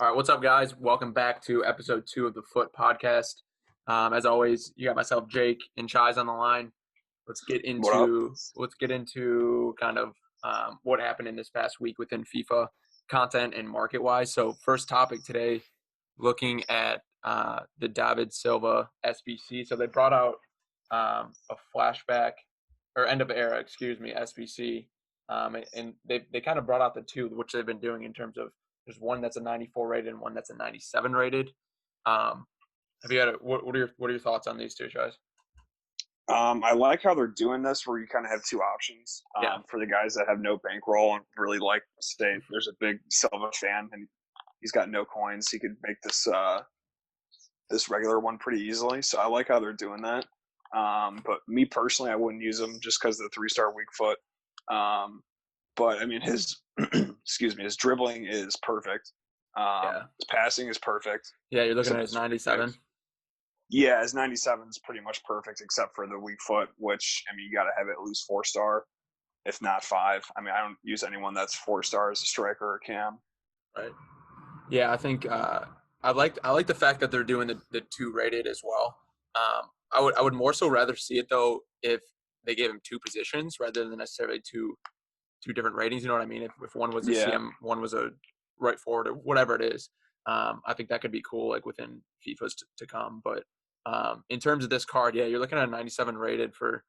All right, what's up, guys? Welcome back to episode 2 of the FUT Podcast. As always, you got myself, Jake, and Chai's on the line. Let's get into kind of what happened in this past week within FIFA content and market wise. So, first topic today, looking at the David Silva SBC. So they brought out a flashback or end of era, SBC, and they kind of brought out the two, which they've been doing in terms of. There's one that's a 94 rated and one that's a 97 rated. Have you had what are your thoughts on these two, guys? I like how they're doing this, where you kind of have two options for the guys that have no bankroll and really like. Say, there's a big Silva fan and he's got no coins. He could make this this regular one pretty easily. So I like how they're doing that. But me personally, I wouldn't use them just because of the 3-star weak foot. But I mean, his his dribbling is perfect. His passing is perfect. Yeah, you're looking at his 97. Yeah, his 97 is pretty much perfect, except for the weak foot, which, I mean, you got to have at least 4-star, if not 5. I mean, I don't use anyone that's 4-star as a striker or cam. Right. Yeah, I think I like the fact that they're doing the 2 rated as well. I would more so rather see it though if they gave him 2 positions rather than necessarily two different ratings. You know what I mean? If one was a CM, one was a right forward, or whatever it is. I think that could be cool, like within FIFA's to come. But in terms of this card, yeah, you're looking at a 97 rated for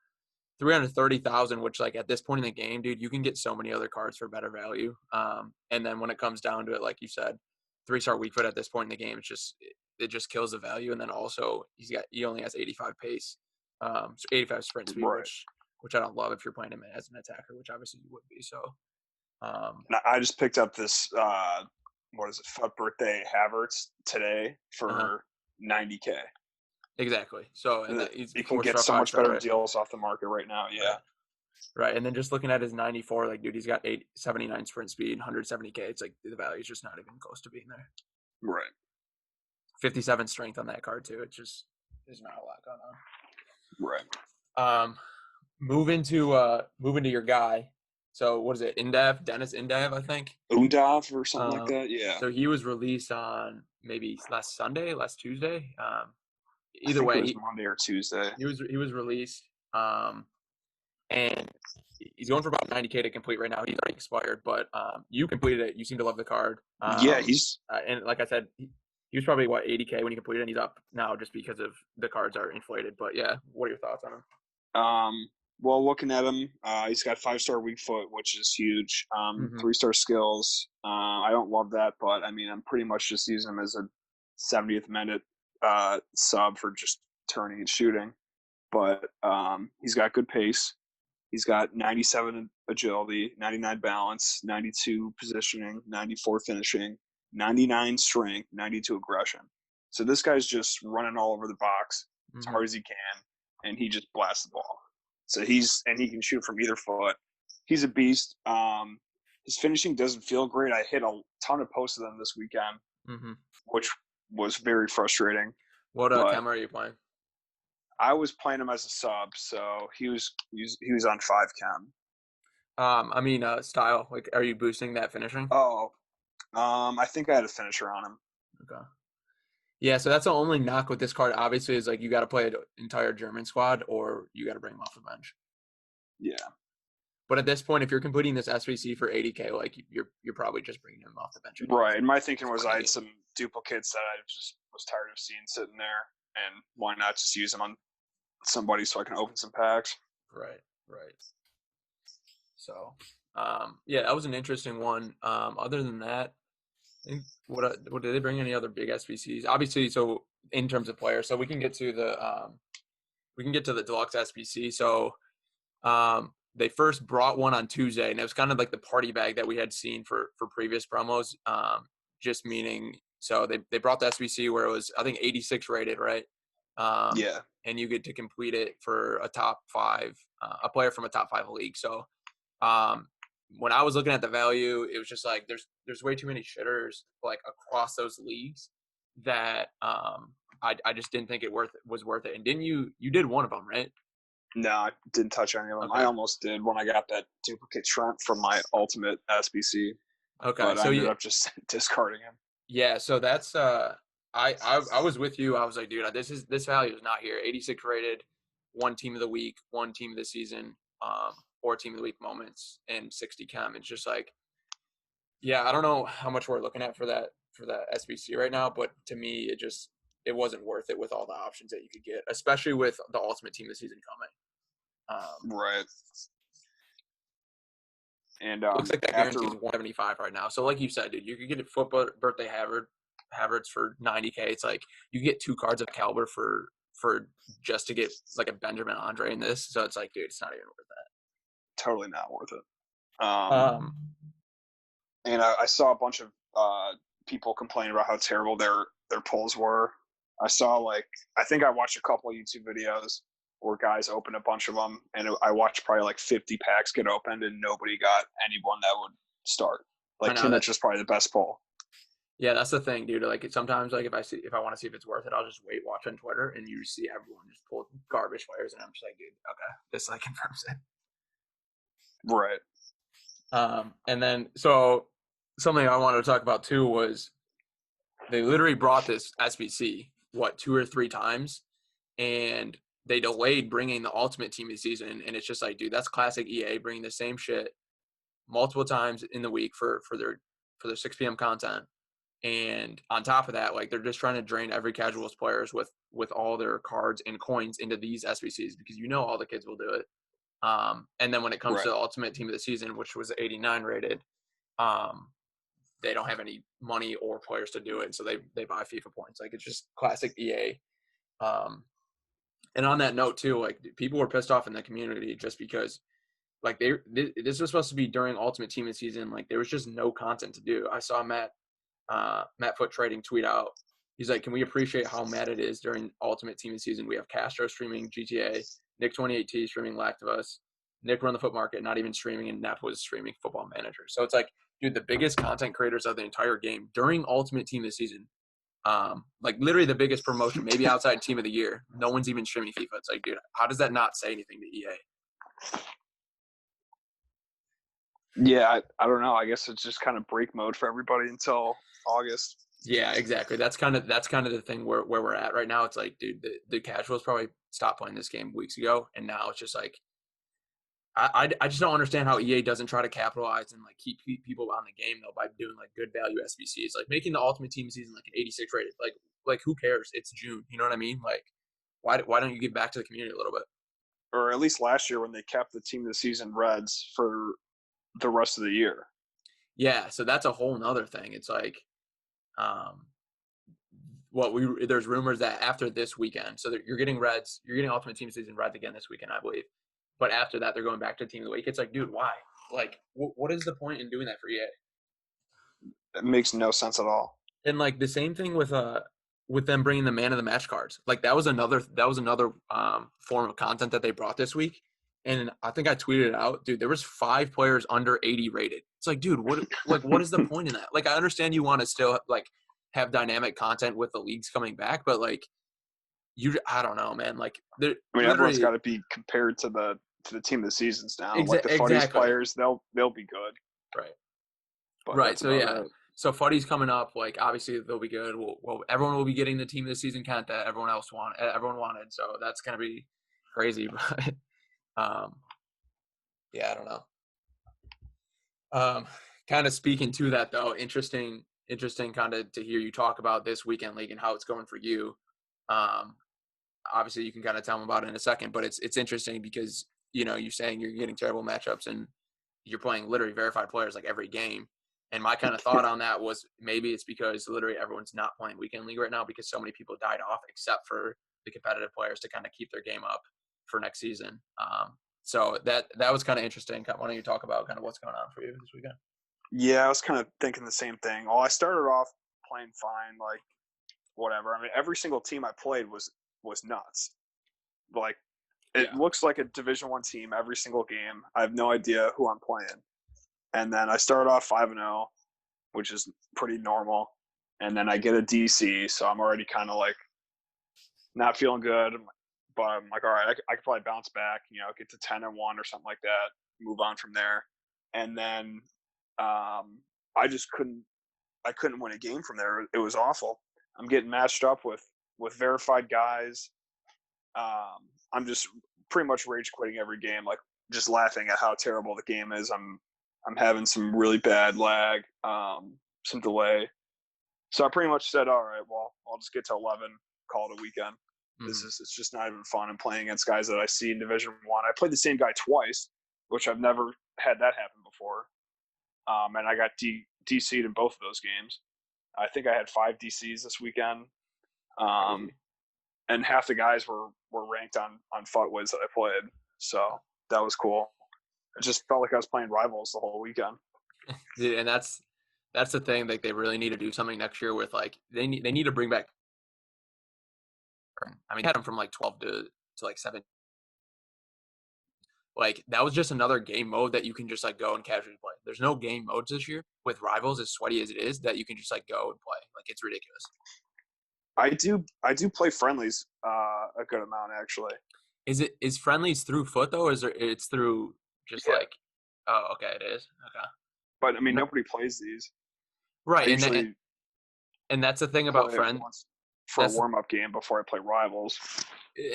330,000, which, like, at this point in the game, dude, you can get so many other cards for better value. And then when it comes down to it, like you said, 3-star weak foot at this point in the game, it just kills the value. And then also he only has 85 pace, so 85 sprint speed, right. which I don't love if you're playing him as an attacker, which obviously you would be. So, I just picked up this FUT birthday Havertz today for 90K. Exactly. So, and you can get so much better deals off the market right now. Yeah. Right. And then just looking at his 94, like, dude, he's got 79 sprint speed, 170K. It's like the value is just not even close to being there. Right. 57 strength on that card too. It just there's not a lot going on. Right. Moving to your guy. So what is it? Undav, Dennis Undav, I think. Undav or something like that. Yeah. So he was released on maybe last Tuesday. Either way, it was Monday or Tuesday. He was released. And he's going for about 90K to complete right now. He's already expired, but you completed it. You seem to love the card. Yeah, he's and like I said, he was probably 80K when he completed, and he's up now just because of the cards are inflated. But yeah, what are your thoughts on him? Well, looking at him, he's got 5-star weak foot, which is huge. 3-star skills. I don't love that, but I mean, I'm pretty much just using him as a 70th minute sub for just turning and shooting. But he's got good pace. He's got 97 agility, 99 balance, 92 positioning, 94 finishing, 99 strength, 92 aggression. So this guy's just running all over the box as hard as he can, and he just blasts the ball. So he can shoot from either foot. He's a beast. His finishing doesn't feel great. I hit a ton of posts of them this weekend, which was very frustrating. What camera are you playing? I was playing him as a sub, so he was on 5 chem. Style. Like, are you boosting that finishing? I think I had a finisher on him. Okay. Yeah, so that's the only knock with this card, obviously, is like you got to play an entire German squad or you got to bring him off the bench. Yeah. But at this point, if you're completing this SBC for 80K, like you're probably just bringing him off the bench. Right. And my thinking was I had some duplicates that I just was tired of seeing sitting there, and why not just use them on somebody so I can open some packs. Right. So, yeah, that was an interesting one. Other than that, I think what did they bring any other big SBCs? Obviously, so in terms of players, so we can get to the Deluxe SBC. So, they first brought one on Tuesday, and it was kind of like the party bag that we had seen for previous promos. Just meaning, so they brought the SBC where it was, I think, 86 rated, right? Yeah. And you get to complete it for a top 5, a player from a top 5 league. So, when I was looking at the value, it was just like there's way too many shitters like across those leagues that I just didn't think it was worth it. And didn't you did one of them, right? No, I didn't touch any of them. Okay. I almost did when I got that duplicate shrimp from my ultimate SBC. Okay, but so I ended up just discarding him. Yeah, so that's I was with you. I was like, dude, this value is not here. 86 rated, one team of the week, one team of the season, or team of the week moments, and 60 chem. It's just like, yeah, I don't know how much we're looking at for that SBC right now, but to me, it wasn't worth it with all the options that you could get, especially with the ultimate team of the season coming. Right. And Looks like that after guarantee is 175 right now. So like you said, dude, you could get a football birthday Havertz for 90K. It's like you get 2 cards of caliber for just to get like a Benjamin Andre in this. So it's like, dude, it's not even worth that. totally not worth it. Um, And I saw a bunch of people complaining about how terrible their pulls were. I saw I think I watched a couple of YouTube videos where guys open a bunch of them, and I watched probably like 50 packs get opened, and nobody got anyone that would start. Like Kimmich's just probably the best pull. Yeah, that's the thing, dude. Like sometimes, like if I want to see if it's worth it, I'll just watch on Twitter, and you see everyone just pull garbage players, and I'm just like, dude, okay, this like confirms it. Right. And then so something I wanted to talk about too was they literally brought this SBC 2 or 3 times, and they delayed bringing the ultimate team of the season, and it's just like, dude, that's classic EA bringing the same shit multiple times in the week for their 6 p.m. content. And on top of that, like they're just trying to drain every casuals players with all their cards and coins into these SBCs because all the kids will do it. And then when it comes to the ultimate team of the season, which was 89 rated, they don't have any money or players to do it, so they buy FIFA points. Like it's just classic EA. And on that note too, like people were pissed off in the community just because like this was supposed to be during ultimate team of the season. Like there was just no content to do. I saw Matt FUT Trading tweet out. He's like, can we appreciate how mad it is during ultimate team of the season? We have Castro streaming GTA, Nick 28T streaming Lack of Us, Nick Run the Foot Market not even streaming, and Neff was streaming Football Manager. So it's like, dude, the biggest content creators of the entire game during ultimate team of the season, like literally the biggest promotion, maybe outside team of the year, no one's even streaming FIFA. It's like, dude, how does that not say anything to EA? Yeah, I don't know. I guess it's just kind of break mode for everybody until August. Yeah, exactly. That's kind of the thing where we're at right now. It's like, dude, the casuals probably stopped playing this game weeks ago, and now it's just like, I just don't understand how EA doesn't try to capitalize and like keep people on the game though by doing like good value SBCs, like making the ultimate team season like an 86 rated. Like who cares? It's June. You know what I mean? Like why don't you give back to the community a little bit? Or at least last year when they kept the team of the season reds for the rest of the year. Yeah, so that's a whole nother thing. It's like, there's rumors that after this weekend, so you're getting reds, you're getting ultimate team season reds again this weekend, I believe. But after that, they're going back to team of the week. It's like, dude, why? Like, what is the point in doing that for EA? It makes no sense at all. And like the same thing with them bringing the man of the match cards. Like that was another form of content that they brought this week. And I think I tweeted it out, dude. There was 5 players under 80 rated. It's like, dude, what is the point in that? Like, I understand you want to still like have dynamic content with the leagues coming back, but like, I don't know, man. Like, everyone's got to be compared to the team of the seasons now. Like the FUTties players, they'll be good. Right. But right. So yeah. So FUTty's coming up. Like obviously they'll be good. Everyone will be getting the team of the season content that everyone wanted. So that's gonna be crazy. But yeah, I don't know. Kind of speaking to that though, interesting kind of to hear you talk about this weekend league and how it's going for you. Obviously you can kind of tell them about it in a second, but it's interesting because you're saying you're getting terrible matchups and you're playing literally verified players like every game. And my kind of thought on that was maybe it's because literally everyone's not playing weekend league right now because so many people died off except for the competitive players to kind of keep their game up for next season. So that was kind of interesting. Why don't you talk about kind of what's going on for you this weekend? Yeah, I was kind of thinking the same thing. Well, I started off playing fine, like whatever. I mean, every single team I played was nuts. Like it looks like a Division I team every single game. I have no idea who I'm playing. And then I start off 5-0, which is pretty normal. And then I get a DC, so I'm already kind of like not feeling good. But I'm like, all right, I could probably bounce back, get to 10-1 or something like that, move on from there. And then I just couldn't I couldn't win a game from there. It was awful. I'm getting matched up with verified guys. I'm just pretty much rage quitting every game, like just laughing at how terrible the game is. I'm having some really bad lag, some delay. So I pretty much said, all right, well, I'll just get to 11, call it a weekend. It's just not even fun. I'm playing against guys that I see in Division One. I played the same guy twice, which I've never had that happen before. And I got DC'd in both of those games. I think I had 5 DCs this weekend. And half the guys were ranked on FUT that I played. So that was cool. It just felt like I was playing rivals the whole weekend. Dude, and that's the thing. Like, they really need to do something next year with, like, they need to bring back. I mean, had them from like 12 to like 7. Like, that was just another game mode that you can just like go and casually play. There's no game modes this year with rivals, as sweaty as it is, that you can just like go and play. Like, it's ridiculous. I do play friendlies a good amount, actually. Is friendlies through FUT though, or is it's through just like? Oh, okay, it is. Okay. But I mean, nobody plays these. Right, and that's the thing about friends. For a warm-up game before I play rivals.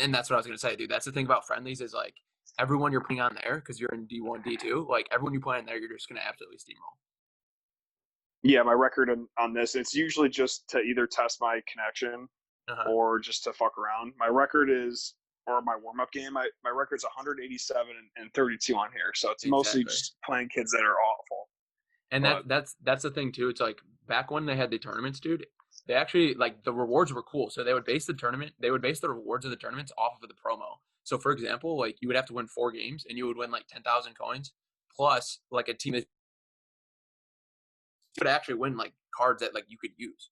And that's what I was gonna say, dude. That's the thing about friendlies is, like, everyone you're putting on there, because you're in D1, D2, like, everyone you play in there, you're just gonna absolutely steamroll. Yeah, my record on this, it's usually just to either test my connection or just to fuck around. My record is, or my warm-up game, my record's 187 and 32 on here. So it's mostly just playing kids that are awful. And that's the thing too. It's like, back when they had the tournaments, dude, they actually, like, the rewards were cool. So they would base the rewards of the tournaments off of the promo. So for example, like, you would have to win 4 games and you would win like 10,000 coins plus like a team that would actually win like cards that like you could use.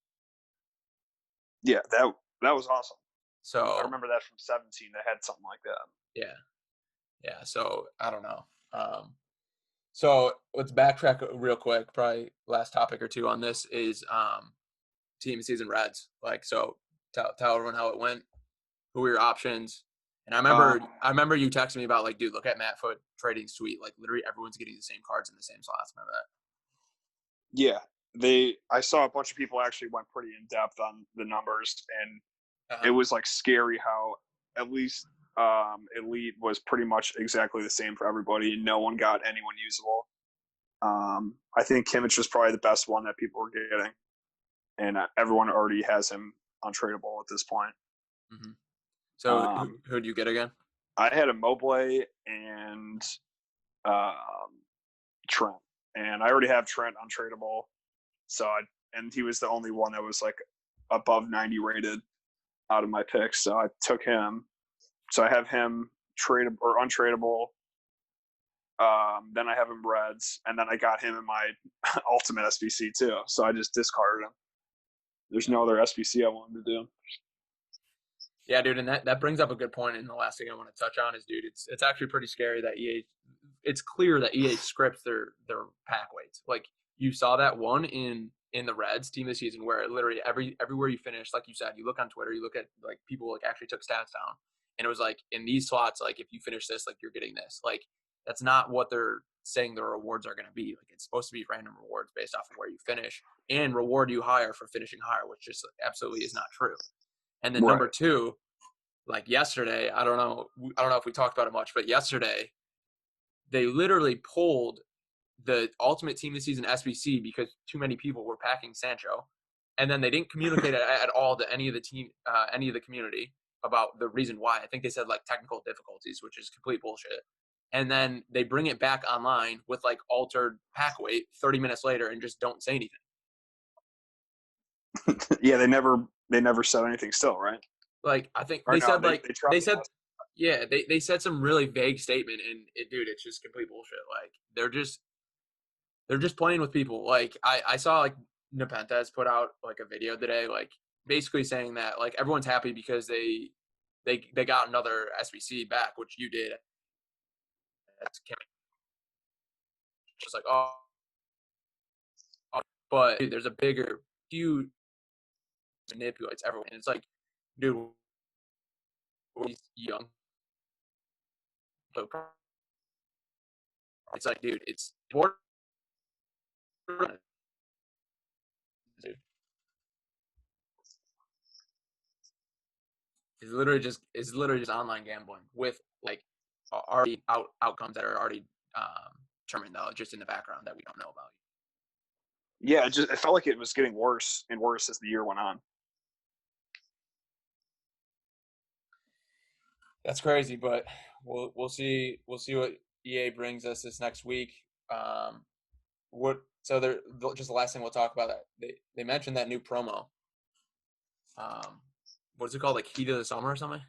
Yeah, that was awesome. So I remember that from 17. They had something like that. Yeah. So I don't know. So let's backtrack real quick. Probably last topic or two on this is team season Reds. Like, so tell everyone how it went. Who were your options? And I remember you texting me about, like, dude, look at Matt Foot trading sweet. Like, literally everyone's getting the same cards in the same slots. Remember that? Yeah, I saw a bunch of people actually went pretty in depth on the numbers, and it was like scary how at least Elite was pretty much exactly the same for everybody. No one got anyone usable. I think Kimmich was probably the best one that people were getting, and everyone already has him untradeable at this point. Mm-hmm. So who'd you get again? I had a Mobley and Trent, and I already have Trent untradeable. So and he was the only one that was like above 90 rated out of my picks. So I took him. So I have him tradable or untradeable. Then I have him Reds, and then I got him in my ultimate SBC too. So I just discarded him. There's no other SBC I wanted to do. Yeah, dude, and that brings up a good point. And the last thing I want to touch on is, dude, it's actually pretty scary that EA. It's clear that EA scripts their pack weights. Like, you saw that one in the Reds team this season, where literally everywhere you finish, like you said, you look on Twitter, you look at, like, people like actually took stats down, and it was like, in these slots, like, if you finish this, like, you're getting this. Like, that's not what they're saying the rewards are going to be. Like, it's supposed to be random rewards based off of where you finish and reward you higher for finishing higher, which just absolutely is not true. And then number 2, like, yesterday, I don't know if we talked about it much, but yesterday they literally pulled the ultimate team this season SBC because too many people were packing Sancho, and then they didn't communicate at all to any of the community about the reason why. I think they said, like, technical difficulties, which is complete bullshit. And then they bring it back online with, like, altered pack weight 30 minutes later and just don't say anything. Yeah, they never said anything still, right? Like, I think they said they said some really vague statement, and dude, it's just complete bullshit. Like, they're just playing with people. Like, I saw, like, Nepenthes put out, like, a video today, like, basically saying that, like, everyone's happy because they got another SBC back, which you did. That's just like, but dude, there's a bigger, huge manipulates everyone. And it's like, dude, he's young. It's like, dude, it's It's literally just online gambling with like already outcomes that are already determined though, just in the background that we don't know about. Yeah, it felt like it was getting worse and worse as the year went on. That's crazy, but we'll see what EA brings us this next week. Just the last thing we'll talk about, that they mentioned that new promo. What's it called? Like Heat of the Summer or something?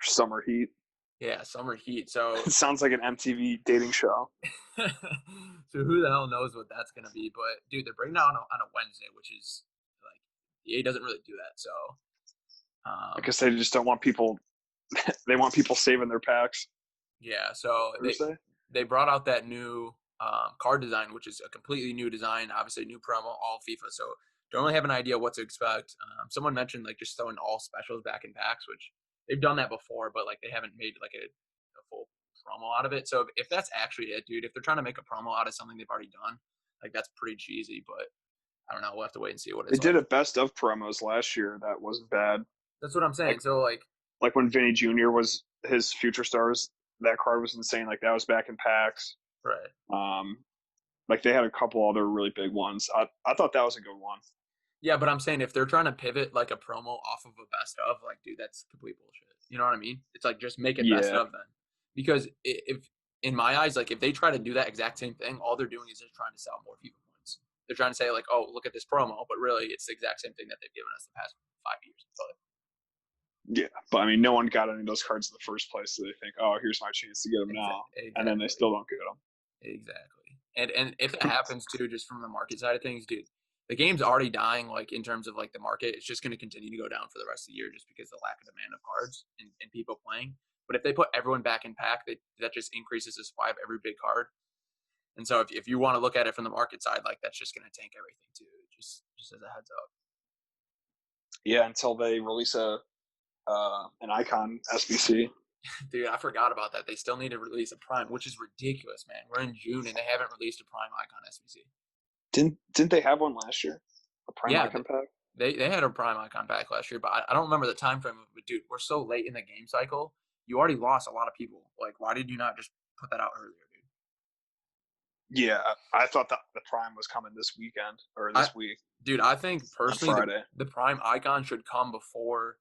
Summer Heat. Yeah, Summer Heat. So it sounds like an MTV dating show. So who the hell knows what that's gonna be? But dude, they're bringing out on a Wednesday, which is like EA doesn't really do that. So I guess they just don't want people. They want people saving their packs. Yeah, so they brought out that new card design, which is a completely new design, obviously new promo, all FIFA. So don't really have an idea what to expect. Someone mentioned like just throwing all specials back in packs, which they've done that before, but like they haven't made like a full promo out of it. So if that's actually it, dude, if they're trying to make a promo out of something they've already done, like that's pretty cheesy. But I don't know. We'll have to wait and see what it's. They did a best of promos last year. That wasn't bad. That's what I'm saying. So like when Vinny Jr. was his Future Stars, that card was insane. Like that was back in packs. Right. Like they had a couple other really big ones. I thought that was a good one. Yeah, but I'm saying if they're trying to pivot like a promo off of a best of, like, dude, that's complete bullshit. You know what I mean? It's like just make it best of then. Because if in my eyes, like if they try to do that exact same thing, all they're doing is just trying to sell more FIFA points. They're trying to say like, oh, look at this promo, but really it's the exact same thing that they've given us the past 5 years. Yeah, but I mean, no one got any of those cards in the first place, so they think, oh, here's my chance to get them now, and then they still don't get them. Exactly. And if it happens too, just from the market side of things, dude, the game's already dying, like in terms of like the market. It's just going to continue to go down for the rest of the year just because of the lack of demand of cards and people playing. But if they put everyone back in pack, that just increases the supply of every big card. And so if you want to look at it from the market side, like that's just going to tank everything too, just as a heads up. Yeah, until they release an Icon SBC. Dude, I forgot about that. They still need to release a Prime, which is ridiculous, man. We're in June and they haven't released a Prime Icon SBC. Didn't they have one last year? A Prime Icon pack? They had a Prime Icon pack last year, but I don't remember the time frame. But dude, we're so late in the game cycle. You already lost a lot of people. Like, why did you not just put that out earlier, dude? Yeah, I thought that the Prime was coming this weekend or this week. Dude, I think personally the Prime Icon should come before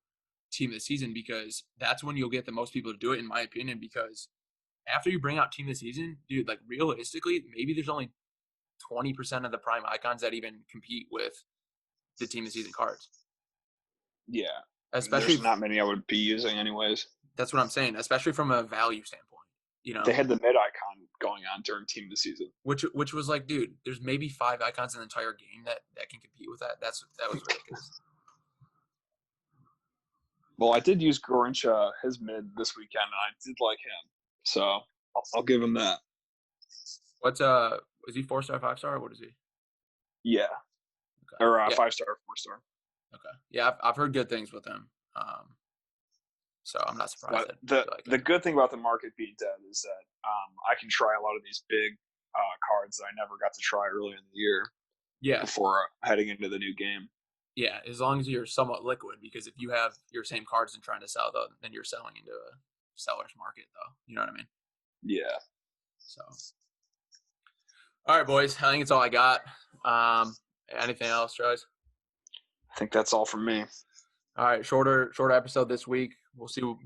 Team of the Season because that's when you'll get the most people to do it, in my opinion. Because after you bring out Team of the Season, dude, like realistically, maybe there's only 20% of the Prime Icons that even compete with the Team of the Season cards. Yeah. Especially there's not many I would be using anyways. That's what I'm saying, especially from a value standpoint. You know, they had the mid icon going on during Team of the Season. Which was like, dude, there's maybe 5 icons in the entire game that can compete with that. That was ridiculous. Well, I did use Gorincha, his mid this weekend, and I did like him. So I'll give him that. What's is he 4-star, 5-star, or what is he? Yeah. Okay. Or 5-star, 4-star. Okay. Yeah, I've heard good things with him. So I'm not surprised. The good thing about the market being dead is that I can try a lot of these big cards that I never got to try earlier in the year. Yeah. Before heading into the new game. Yeah, as long as you're somewhat liquid, because if you have your same cards and trying to sell them, then you're selling into a seller's market, though. You know what I mean? Yeah. So. All right, boys. I think it's all I got. Anything else, Charles? I think that's all from me. All right, shorter episode this week. We'll see what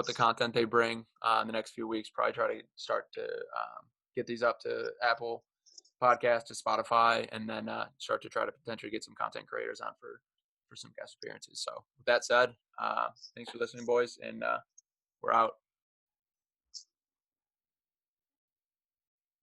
the content they bring in the next few weeks. Probably try to start to get these up to Apple Podcast, to Spotify, and then start to try to potentially get some content creators on for some guest appearances. So with that said, thanks for listening, boys, and we're out.